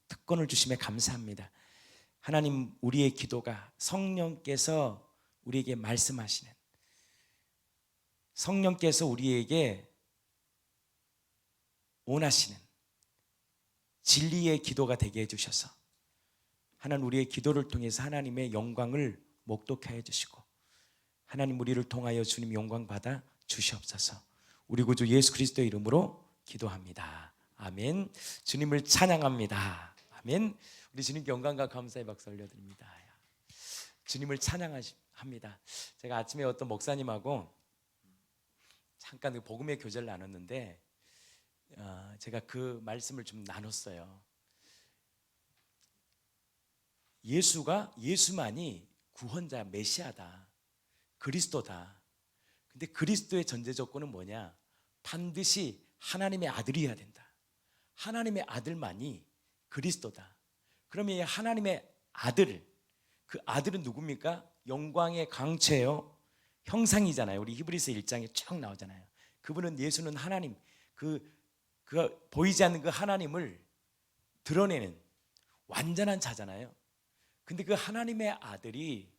특권을 주심에 감사합니다. 하나님, 우리의 기도가 성령께서 우리에게 말씀하시는, 성령께서 우리에게 원하시는 진리의 기도가 되게 해주셔서 하나님, 우리의 기도를 통해서 하나님의 영광을 목독하게 해주시고 하나님, 우리를 통하여 주님 영광 받아 주시옵소서. 우리 구주 예수 그리스도의 이름으로 기도합니다. 아멘. 주님을 찬양합니다. 아멘. 우리 주님께 영광과 감사의 박수 올려드립니다. 주님을 찬양합니다. 제가 아침에 어떤 목사님하고 잠깐 복음의 교제를 나눴는데 제가 그 말씀을 좀 나눴어요. 예수만이 구원자, 메시아다, 그리스도다. 근데 그리스도의 전제 조건은 뭐냐? 반드시 하나님의 아들이어야 된다. 하나님의 아들만이 그리스도다. 그러면 이 하나님의 아들, 그 아들은 누굽니까? 영광의 강체요, 형상이잖아요. 우리 히브리서 1장에 쭉 나오잖아요. 그분은, 예수는 하나님, 그 보이지 않는 그 하나님을 드러내는 완전한 자잖아요. 근데 그 하나님의 아들이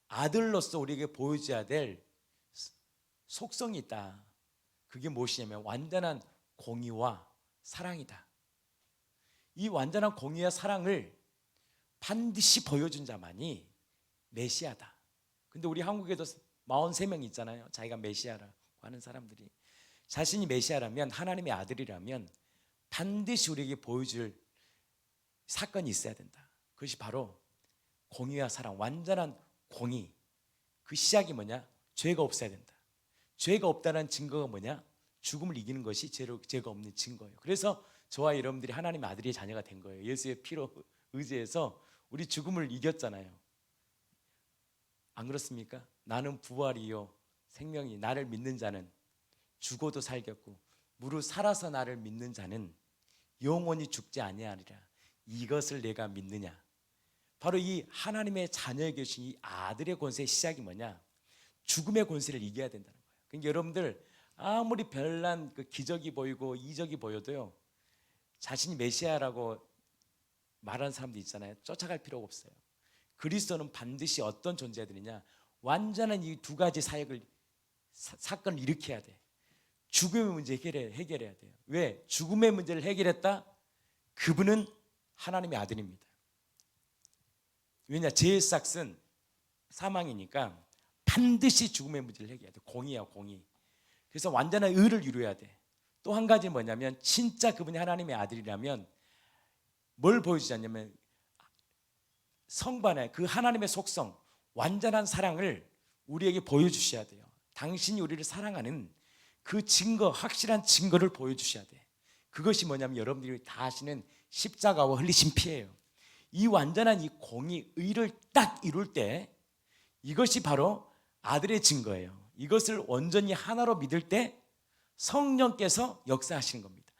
아들로서 우리에게 보여줘야 될 속성이 있다. 그게 무엇이냐면 완전한 공의와 사랑이다. 이 완전한 공의와 사랑을 반드시 보여준 자만이 메시아다. 근데 우리 한국에도 43명 있잖아요. 자기가 메시아라고 하는 사람들이. 자신이 메시아라면, 하나님의 아들이라면 반드시 우리에게 보여줄 사건이 있어야 된다. 그것이 바로 공의와 사랑, 완전한 공의. 그 시작이 뭐냐? 죄가 없어야 된다. 죄가 없다는 증거가 뭐냐? 죽음을 이기는 것이 죄가 없는 증거예요. 그래서 저와 여러분들이 하나님의 아들의 자녀가 된 거예요. 예수의 피로 의지해서 우리 죽음을 이겼잖아요. 안 그렇습니까? 나는 부활이요 생명이, 나를 믿는 자는 죽어도 살겠고 무릇 살아서 나를 믿는 자는 영원히 죽지 아니하리라. 이것을 내가 믿느냐? 바로 이 하나님의 자녀에 계신 이 아들의 권세의 시작이 뭐냐? 죽음의 권세를 이겨야 된다는 거예요. 그러니까 여러분들 아무리 별난 그 기적이 보이고 이적이 보여도요, 자신이 메시아라고 말하는 사람도 있잖아요. 쫓아갈 필요가 없어요. 그리스도는 반드시 어떤 존재들이냐? 완전한 이 두 가지 사건을 일으켜야 돼. 죽음의 문제 해결해야 돼요. 왜? 죽음의 문제를 해결했다? 그분은 하나님의 아들입니다. 왜냐? 죄의 삭은 사망이니까 반드시 죽음의 문제를 해결해야 돼. 공의야, 공의. 그래서 완전한 의를 이루어야 돼. 또 한 가지 뭐냐면, 진짜 그분이 하나님의 아들이라면 뭘 보여주지 않냐면, 성반의 그 하나님의 속성, 완전한 사랑을 우리에게 보여주셔야 돼요. 당신이 우리를 사랑하는 그 증거, 확실한 증거를 보여주셔야 돼. 그것이 뭐냐면 여러분들이 다 아시는 십자가와 흘리신 피예요. 이 완전한 이 공의, 의를 딱 이룰 때 이것이 바로 아들의 증거예요. 이것을 온전히 하나로 믿을 때 성령께서 역사하시는 겁니다.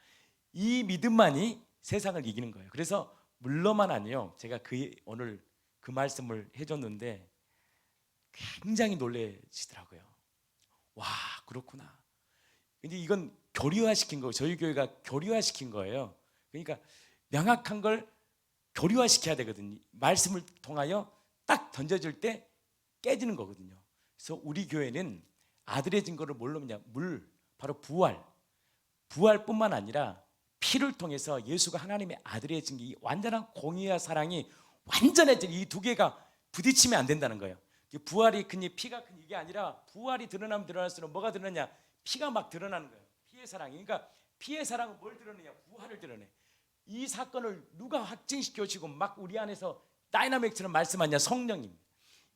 이 믿음만이 세상을 이기는 거예요. 그래서 물론만 아니요, 제가 오늘 그 말씀을 해줬는데 굉장히 놀라시더라고요. 와, 그렇구나. 근데 이건 교류화시킨 거예요. 저희 교회가 교류화시킨 거예요. 그러니까 명확한 걸 교류화시켜야 되거든요. 말씀을 통하여 딱 던져줄 때 깨지는 거거든요. 그래서 우리 교회는 아들의 증거를 뭘로 믿냐? 바로 부활뿐만 아니라 피를 통해서 예수가 하나님의 아들의 증거, 이 완전한 공의와 사랑이 완전해질, 이 두 개가 부딪히면 안 된다는 거예요. 부활이 크니 피가 크니 이게 아니라, 부활이 드러나면 드러날수록 뭐가 드러나냐? 피가 막 드러나는 거예요. 피의 사랑이. 그러니까 피의 사랑은 뭘 드러내냐? 부활을 드러내. 이 사건을 누가 확증시켜 주시고 막 우리 안에서 다이나믹처럼 말씀하냐? 성령님.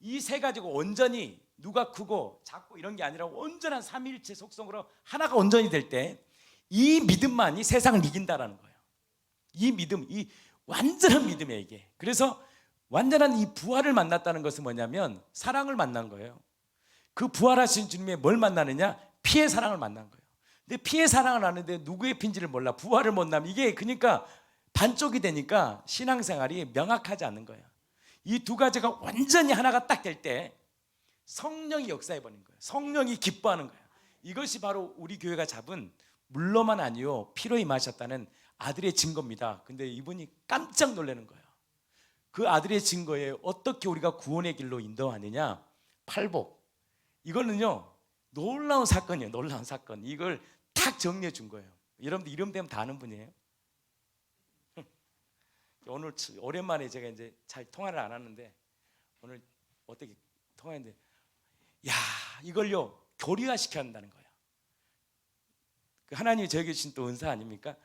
이 세 가지가 온전히, 누가 크고 작고 이런 게 아니라 온전한 삼위일체 속성으로 하나가 온전히 될 때 이 믿음만이 세상을 이긴다라는 거예요. 이 믿음, 이 완전한 믿음이에요, 이게. 그래서 완전한 이 부활을 만났다는 것은 뭐냐면 사랑을 만난 거예요. 그 부활하신 주님의 뭘 만나느냐? 피의 사랑을 만난 거예요. 근데 피의 사랑을 아는데 누구의 피인지를 몰라. 부활을 못 나면 이게, 그러니까 반쪽이 되니까 신앙생활이 명확하지 않는 거예요. 이 두 가지가 완전히 하나가 딱 될 때 성령이 역사해버린 거예요. 성령이 기뻐하는 거예요. 이것이 바로 우리 교회가 잡은, 물로만 아니요 피로 임하셨다는 아들의 증거입니다. 근데 이분이 깜짝 놀라는 거예요. 그 아들의 증거에 어떻게 우리가 구원의 길로 인도하느냐? 팔복. 이거는요 놀라운 사건이에요. 놀라운 사건. 이걸 딱 정리해 준 거예요. 여러분들 이름 되면 다 아는 분이에요. 오늘 오랜만에 제가 이제 잘 통화를 안 하는데 오늘 어떻게 통화했는데, 야 이걸요 교리화 시켜야 한다는 거예요. 그 하나님이 저에게 주신 또 은사 아닙니까?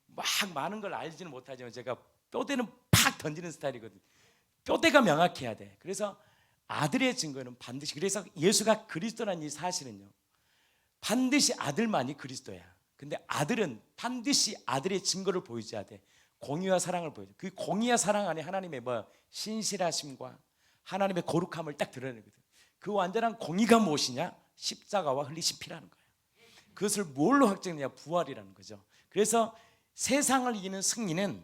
막 많은 걸 알지는 못하지만 제가 뼈대는 팍 던지는 스타일이거든요. 뼈대가 명확해야 돼. 그래서 아들의 증거는 반드시, 그래서 예수가 그리스도라는 이 사실은요 반드시 아들만이 그리스도야. 근데 아들은 반드시 아들의 증거를 보여줘야 돼. 공의와 사랑을 보여줘. 그 공의와 사랑 안에 하나님의 신실하심과 하나님의 거룩함을 딱 드러내거든. 그 완전한 공의가 무엇이냐? 십자가와 흘리신 피라는 거예요. 그것을 뭘로 확정했냐? 부활이라는 거죠. 그래서 세상을 이기는 승리는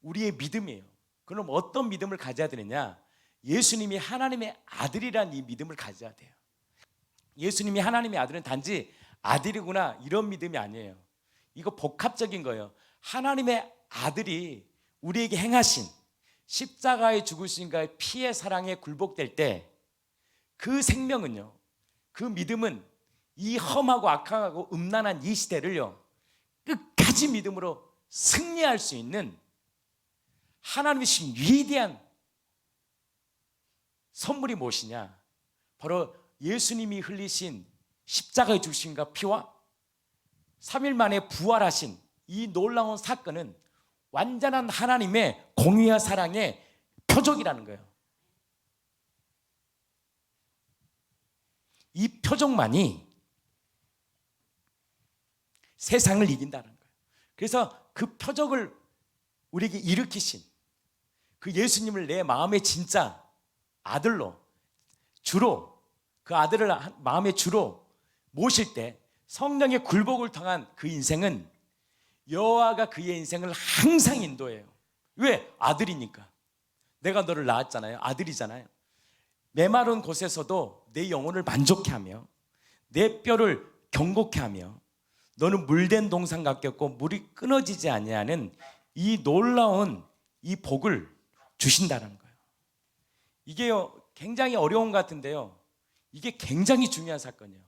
우리의 믿음이에요. 그럼 어떤 믿음을 가져야 되느냐? 예수님이 하나님의 아들이란 이 믿음을 가져야 돼요. 예수님이 하나님의 아들은 단지 아들이구나 이런 믿음이 아니에요. 이거 복합적인 거예요. 하나님의 아들이 우리에게 행하신 십자가의 죽으심과 피의 사랑에 굴복될 때 그 생명은요, 그 믿음은 이 험하고 악하고 음란한 이 시대를요 끝까지 믿음으로 승리할 수 있는 하나님의 신 위대한 선물이 무엇이냐? 바로 예수님이 흘리신 십자가의 죽으심과 피와 3일 만에 부활하신 이 놀라운 사건은 완전한 하나님의 공의와 사랑의 표적이라는 거예요. 이 표적만이 세상을 이긴다는 거예요. 그래서 그 표적을 우리에게 일으키신 그 예수님을 내 마음의 진짜 아들로, 주로, 그 아들을 마음의 주로 모실 때 성령의 굴복을 통한 그 인생은 여호와가 그의 인생을 항상 인도해요. 왜? 아들이니까. 내가 너를 낳았잖아요. 아들이잖아요. 메마른 곳에서도 내 영혼을 만족해 하며 내 뼈를 경고케 하며 너는 물된 동산 같겠고 물이 끊어지지 아니하는 이 놀라운 이 복을 주신다는 거예요. 이게요 굉장히 어려운 것 같은데요, 이게 굉장히 중요한 사건이에요.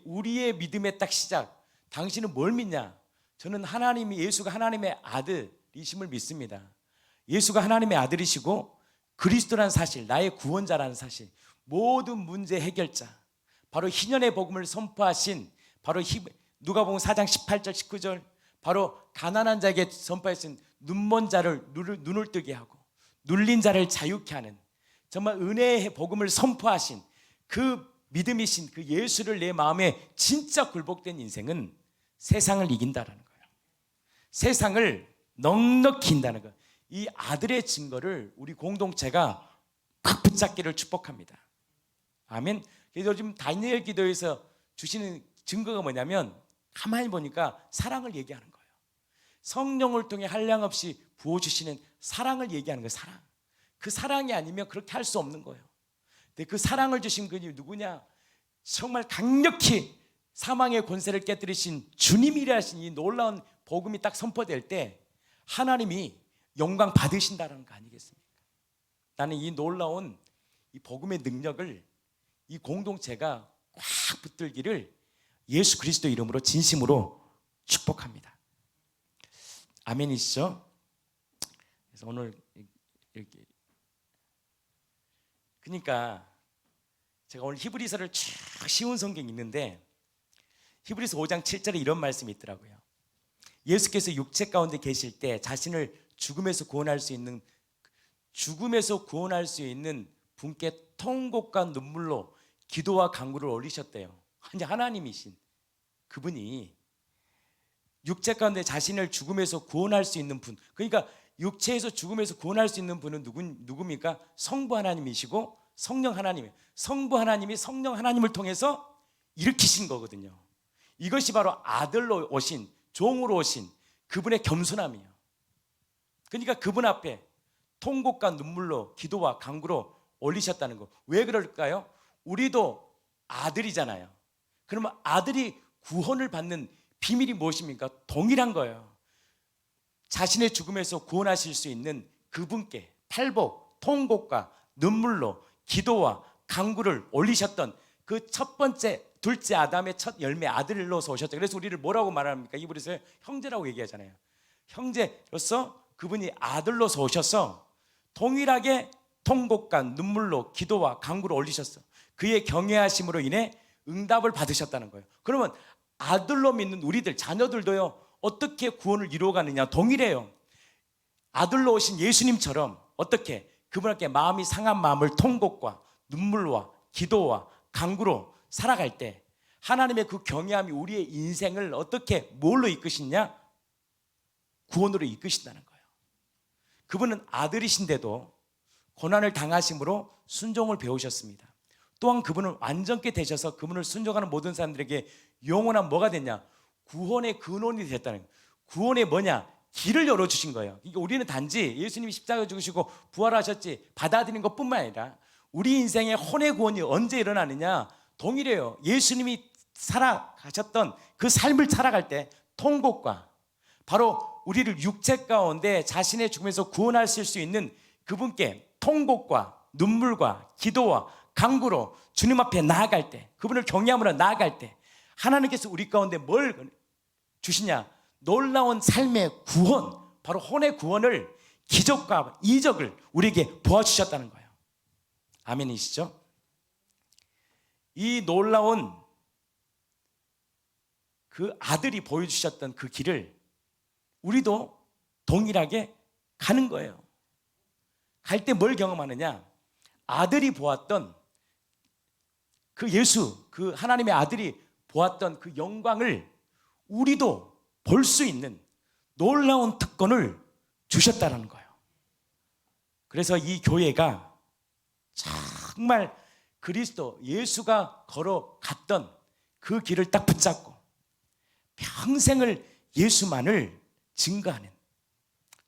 우리의 믿음의 딱 시작. 당신은 뭘 믿냐? 저는 하나님이, 예수가 하나님의 아들이심을 믿습니다. 예수가 하나님의 아들이시고 그리스도라는 사실, 나의 구원자라는 사실, 모든 문제 해결자, 바로 희년의 복음을 선포하신 바로 누가복음 4장 18절 19절, 바로 가난한 자에게 선포하신 눈먼 자를 눈을 뜨게 하고 눌린 자를 자유케 하는 정말 은혜의 복음을 선포하신 그 믿음이신 그 예수를 내 마음에 진짜 굴복된 인생은 세상을 이긴다라는 거예요. 세상을 넉넉히 인다는 거예요. 이 아들의 증거를 우리 공동체가 꽉 붙잡기를 축복합니다. 아멘. 그래서 요즘 다니엘 기도에서 주시는 증거가 뭐냐면 가만히 보니까 사랑을 얘기하는 거예요. 성령을 통해 한량없이 부어주시는 사랑을 얘기하는 거예요. 사랑. 그 사랑이 아니면 그렇게 할 수 없는 거예요. 근데 그 사랑을 주신 분이 누구냐? 정말 강력히 사망의 권세를 깨뜨리신 주님이라 하신 이 놀라운 복음이 딱 선포될 때 하나님이 영광 받으신다는 거 아니겠습니까? 나는 이 놀라운 이 복음의 능력을 이 공동체가 꽉 붙들기를 예수 그리스도 이름으로 진심으로 축복합니다. 아멘이시죠? 그래서 오늘 이렇게 그러니까 제가 오늘 히브리서를 쭉 쉬운 성경이 있는데 히브리서 5장 7절에 이런 말씀이 있더라고요. 예수께서 육체 가운데 계실 때 자신을 죽음에서 구원할 수 있는 분께 통곡과 눈물로 기도와 간구를 올리셨대요. 하나님이신 그분이 육체 가운데 자신을 죽음에서 구원할 수 있는 분, 그러니까 육체에서 죽음에서 구원할 수 있는 분은 누굽니까? 성부 하나님이시고 성령 하나님이에요. 성부 하나님이 성령 하나님을 통해서 일으키신 거거든요. 이것이 바로 아들로 오신, 종으로 오신 그분의 겸손함이에요. 그러니까 그분 앞에 통곡과 눈물로 기도와 간구로 올리셨다는 거. 왜 그럴까요? 우리도 아들이잖아요. 그러면 아들이 구원을 받는 비밀이 무엇입니까? 동일한 거예요. 자신의 죽음에서 구원하실 수 있는 그분께 팔복, 통곡과 눈물로 기도와 간구를 올리셨던 그 첫 번째, 둘째 아담의 첫 열매 아들로서 오셨죠. 그래서 우리를 뭐라고 말합니까? 이브리서에 형제라고 얘기하잖아요. 형제로서 그분이 아들로서 오셔서 동일하게 통곡과 눈물로 기도와 간구를 올리셨어. 그의 경외하심으로 인해 응답을 받으셨다는 거예요. 그러면 아들로 믿는 우리들, 자녀들도요, 어떻게 구원을 이루어가느냐? 동일해요. 아들로 오신 예수님처럼 어떻게 그분께 마음이 상한 마음을 통곡과 눈물과 기도와 간구로 살아갈 때 하나님의 그 경외함이 우리의 인생을 어떻게 뭘로 이끄시냐? 구원으로 이끄신다는 거예요. 그분은 아들이신데도 고난을 당하심으로 순종을 배우셨습니다. 또한 그분은 완전케 되셔서 그분을 순종하는 모든 사람들에게 영원한 뭐가 됐냐? 구원의 근원이 됐다는 거예요. 구원의 뭐냐? 길을 열어주신 거예요. 그러니까 우리는 단지 예수님이 십자가에 죽으시고 부활하셨지 받아들이는 것뿐만 아니라 우리 인생의 혼의 구원이 언제 일어나느냐? 동일해요. 예수님이 살아가셨던 그 삶을 살아갈 때 통곡과 바로 우리를 육체 가운데 자신의 죽음에서 구원하실 수 있는 그분께 통곡과 눈물과 기도와 간구로 주님 앞에 나아갈 때, 그분을 경외함으로 나아갈 때 하나님께서 우리 가운데 뭘 주시냐? 놀라운 삶의 구원, 바로 혼의 구원을, 기적과 이적을 우리에게 보여주셨다는 거예요. 아멘이시죠? 이 놀라운 그 아들이 보여주셨던 그 길을 우리도 동일하게 가는 거예요. 갈 때 뭘 경험하느냐? 아들이 보았던 그 예수, 그 하나님의 아들이 보았던 그 영광을 우리도 볼 수 있는 놀라운 특권을 주셨다는 거예요. 그래서 이 교회가 정말 그리스도 예수가 걸어갔던 그 길을 딱 붙잡고 평생을 예수만을 증거하는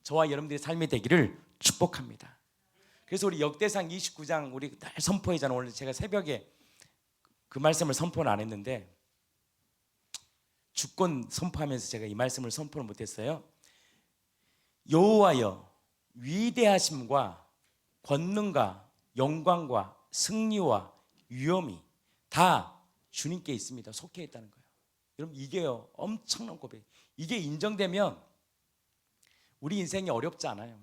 저와 여러분들의 삶이 되기를 축복합니다. 그래서 우리 역대상 29장 우리 날 선포하잖아요. 오늘 제가 새벽에 그 말씀을 선포는 안 했는데 주권 선포하면서 제가 이 말씀을 선포를 못했어요. 여호와여, 위대하심과 권능과 영광과 승리와 위엄이 다 주님께 있습니다. 속해 있다는 거예요. 여러분, 이게요 엄청난 고백. 이게 인정되면 우리 인생이 어렵지 않아요.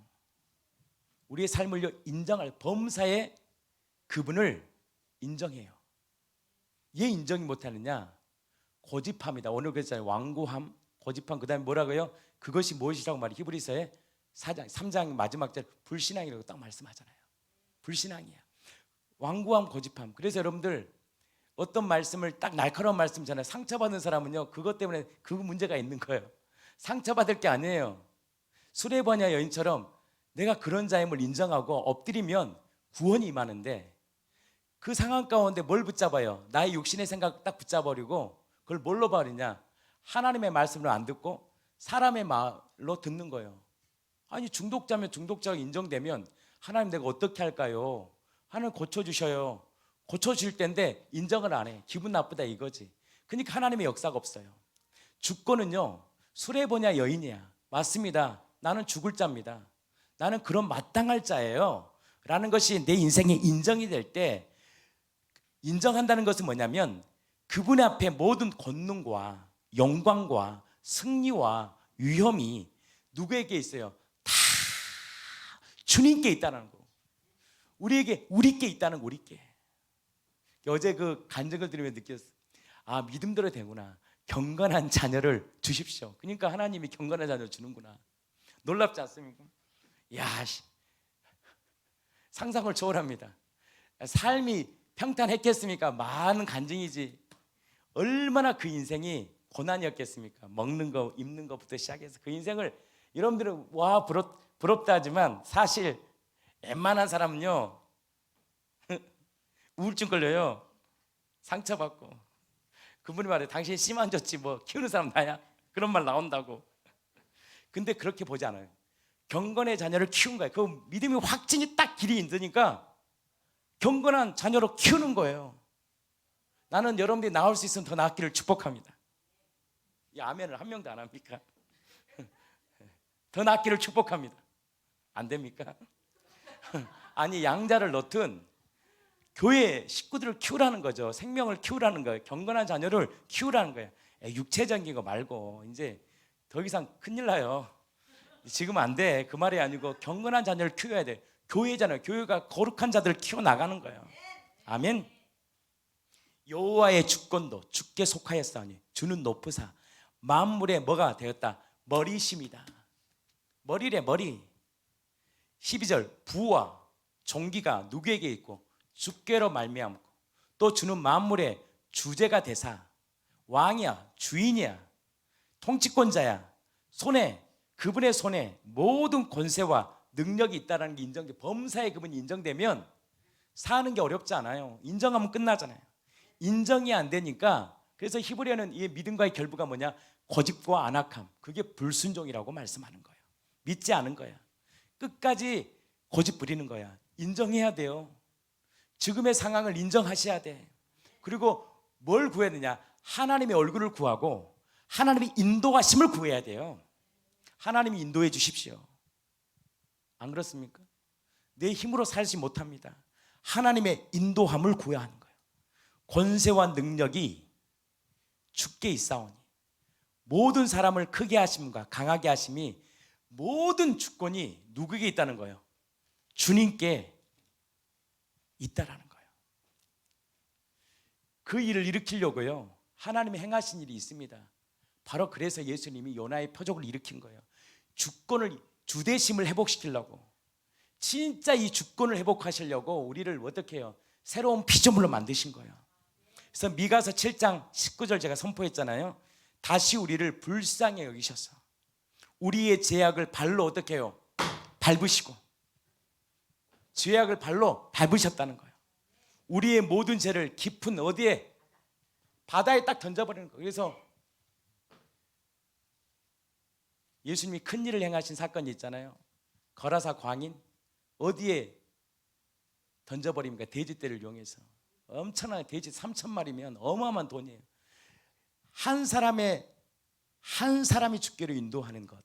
우리의 삶을 인정할, 범사에 그분을 인정해요. 왜 인정이 못하느냐? 고집합니다. 오늘 그랬잖아요. 완고함, 고집함. 그 다음에 뭐라고요? 그것이 무엇이라고 말해? 히브리서의 3장 마지막 절 불신앙이라고 딱 말씀하잖아요. 불신앙이야. 완고함, 고집함. 그래서 여러분들 어떤 말씀을 딱 날카로운 말씀이잖아요. 상처받은 사람은요 그것 때문에 그 문제가 있는 거예요. 상처받을 게 아니에요. 수레바냐 여인처럼 내가 그런 자임을 인정하고 엎드리면 구원이 임하는데 그 상황 가운데 뭘 붙잡아요? 나의 육신의 생각 딱 붙잡아버리고 그걸 뭘로 버리냐? 하나님의 말씀을 안 듣고 사람의 말로 듣는 거예요. 아니 중독자면 중독자가 인정되면 하나님 내가 어떻게 할까요? 하나님 고쳐주셔요. 고쳐줄 텐데 인정을 안 해. 기분 나쁘다 이거지. 그러니까 하나님의 역사가 없어요. 주권은요 수레보냐 여인이야. 맞습니다. 나는 죽을 자입니다. 나는 그런 마땅할 자예요 라는 것이 내 인생에 인정이 될 때, 인정한다는 것은 뭐냐면 그분의 앞에 모든 권능과 영광과 승리와 위엄이 누구에게 있어요? 다 주님께 있다는 거. 우리께 있다는 거. 우리께. 어제 그 간증을 들으며 느꼈어요. 아, 믿음대로 되구나. 경건한 자녀를 주십시오. 그러니까 하나님이 경건한 자녀를 주는구나. 놀랍지 않습니까? 야, 상상을 초월합니다. 삶이 평탄했겠습니까? 많은 간증이지. 얼마나 그 인생이 고난이었겠습니까? 먹는 거, 입는 것부터 시작해서 그 인생을 여러분들은 와 부럽다 하지만 사실 웬만한 사람은요 우울증 걸려요. 상처받고. 그분이 말해 당신이 심 안 좋지 뭐 키우는 사람 나야? 그런 말 나온다고. 근데 그렇게 보지 않아요. 경건의 자녀를 키운 거예요. 그 믿음이 확증이 딱 길이 있으니까 경건한 자녀로 키우는 거예요. 나는 여러분들이 나올 수 있으면 더 낫기를 축복합니다. 이 아멘을 한 명도 안 합니까? 더 낳기를 축복합니다. 안 됩니까? 아니, 양자를 넣든 교회 식구들을 키우라는 거죠. 생명을 키우라는 거예요. 경건한 자녀를 키우라는 거예요. 육체적인 거 말고 이제 더 이상 큰일 나요. 지금 안 돼. 그 말이 아니고 경건한 자녀를 키워야 돼. 교회잖아요. 교회가 거룩한 자들을 키워나가는 거예요. 아멘. 여호와의 주권도 주께 속하였사오니 주는 높으사 만물의 뭐가 되었다? 머리심이다. 머리래, 머리. 12절 부와 종기가 누구에게 있고 주께로 말미암고 또 주는 만물의 주제가 되사 왕이야, 주인이야, 통치권자야. 손에, 그분의 손에 모든 권세와 능력이 있다는 게 인정돼. 범사에 그분이 인정되면 사는 게 어렵지 않아요. 인정하면 끝나잖아요. 인정이 안 되니까, 그래서 히브리어는 이 믿음과의 결부가 뭐냐? 고집과 안악함. 그게 불순종이라고 말씀하는 거예요. 믿지 않은 거야. 끝까지 고집 부리는 거야. 인정해야 돼요. 지금의 상황을 인정하셔야 돼. 그리고 뭘 구해야 되냐? 하나님의 얼굴을 구하고 하나님의 인도하심을 구해야 돼요. 하나님이 인도해 주십시오. 안 그렇습니까? 내 힘으로 살지 못합니다. 하나님의 인도함을 구해야 하는 거예요. 권세와 능력이 주께 있사오니 모든 사람을 크게 하심과 강하게 하심이 모든 주권이 누구에게 있다는 거예요? 주님께 있다라는 거예요. 그 일을 일으키려고요, 하나님이 행하신 일이 있습니다. 바로 그래서 예수님이 요나의 표적을 일으킨 거예요. 주권을, 주대심을 회복시키려고, 진짜 이 주권을 회복하시려고 우리를 어떻게 해요? 새로운 피조물로 만드신 거예요. 그래서 미가서 7장 19절 제가 선포했잖아요. 다시 우리를 불쌍히 여기셔서 우리의 죄악을 발로 어떻게 해요? 밟으시고, 죄악을 발로 밟으셨다는 거예요. 우리의 모든 죄를 깊은 어디에? 바다에 딱 던져버리는 거예요. 그래서 예수님이 큰 일을 행하신 사건이 있잖아요. 거라사 광인 어디에 던져버립니까? 돼지떼를 이용해서. 엄청나게, 돼지 3,000마리면 어마어마한 돈이에요. 한 사람이 주께로 인도하는 것,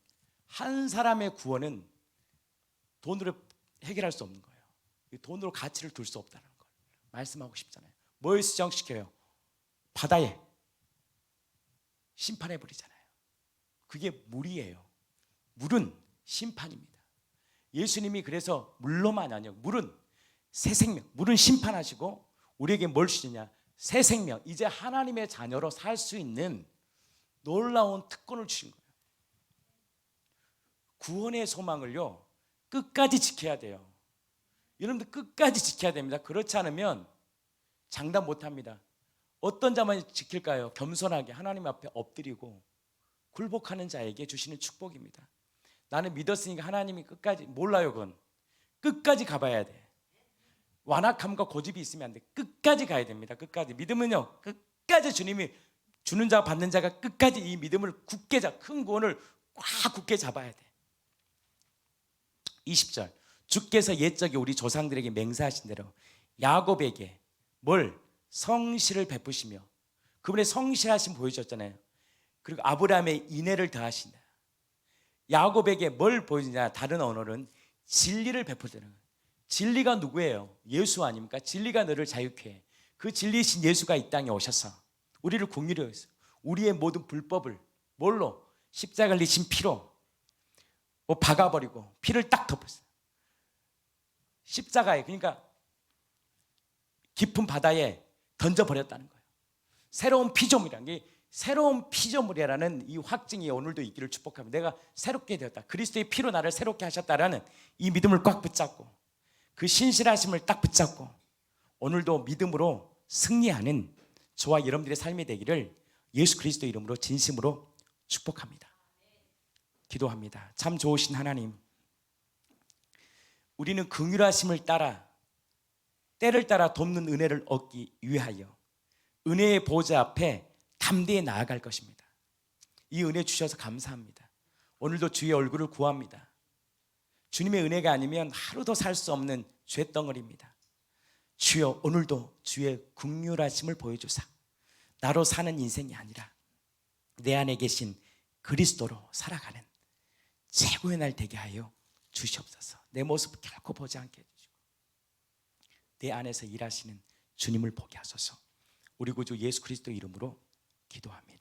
한 사람의 구원은 돈으로 해결할 수 없는 거예요. 돈으로 가치를 둘 수 없다는 걸 말씀하고 싶잖아요. 뭘 수정시켜요? 바다에 심판해 버리잖아요. 그게 물이에요. 물은 심판입니다. 예수님이 그래서 물로만 아니요, 물은 새 생명, 물은 심판하시고 우리에게 뭘 주시냐? 새 생명, 이제 하나님의 자녀로 살 수 있는 놀라운 특권을 주신 거예요. 구원의 소망을요, 끝까지 지켜야 돼요. 여러분들 끝까지 지켜야 됩니다. 그렇지 않으면 장담 못합니다. 어떤 자만 지킬까요? 겸손하게 하나님 앞에 엎드리고 굴복하는 자에게 주시는 축복입니다. 나는 믿었으니까 하나님이 끝까지, 몰라요. 그건 끝까지 가봐야 돼. 완악함과 고집이 있으면 안 돼. 끝까지 가야 됩니다. 끝까지. 믿음은요, 끝까지 주님이 주는 자와 받는 자가 끝까지 이 믿음을 굳게 큰 구원을 꽉 굳게 잡아야 돼. 20절 주께서 옛적에 우리 조상들에게 맹세하신 대로 야곱에게 뭘? 성실을 베푸시며, 그분의 성실하심 보여줬잖아요. 그리고 아브라함의 인애를 더하신다. 야곱에게 뭘 보여주냐? 다른 언어는 진리를 베푸는 거예요. 진리가 누구예요? 예수 아닙니까? 진리가 너를 자유케 해. 그 진리이신 예수가 이 땅에 오셔서 우리를 긍휼히 여기서 우리의 모든 불법을 뭘로? 십자가를 지신 피로 박아버리고 피를 딱 덮었어요. 십자가에, 그러니까 깊은 바다에 던져버렸다는 거예요. 새로운 피조물이라는 게, 새로운 피조물이라는 이 확증이 오늘도 있기를 축복합니다. 내가 새롭게 되었다, 그리스도의 피로 나를 새롭게 하셨다라는 이 믿음을 꽉 붙잡고 그 신실하심을 딱 붙잡고 오늘도 믿음으로 승리하는 저와 여러분들의 삶이 되기를 예수 그리스도 이름으로 진심으로 축복합니다. 기도합니다. 참 좋으신 하나님, 우리는 긍휼하심을 따라 때를 따라 돕는 은혜를 얻기 위하여 은혜의 보좌 앞에 담대히 나아갈 것입니다. 이 은혜 주셔서 감사합니다. 오늘도 주의 얼굴을 구합니다. 주님의 은혜가 아니면 하루도 살 수 없는 죄덩어리입니다. 주여, 오늘도 주의 긍휼하심을 보여주사 나로 사는 인생이 아니라 내 안에 계신 그리스도로 살아가는 최고의 날 되게 하여 주시옵소서. 내 모습 결코 보지 않게 해주시고 내 안에서 일하시는 주님을 보게 하소서. 우리 구주 예수 그리스도 이름으로 기도합니다.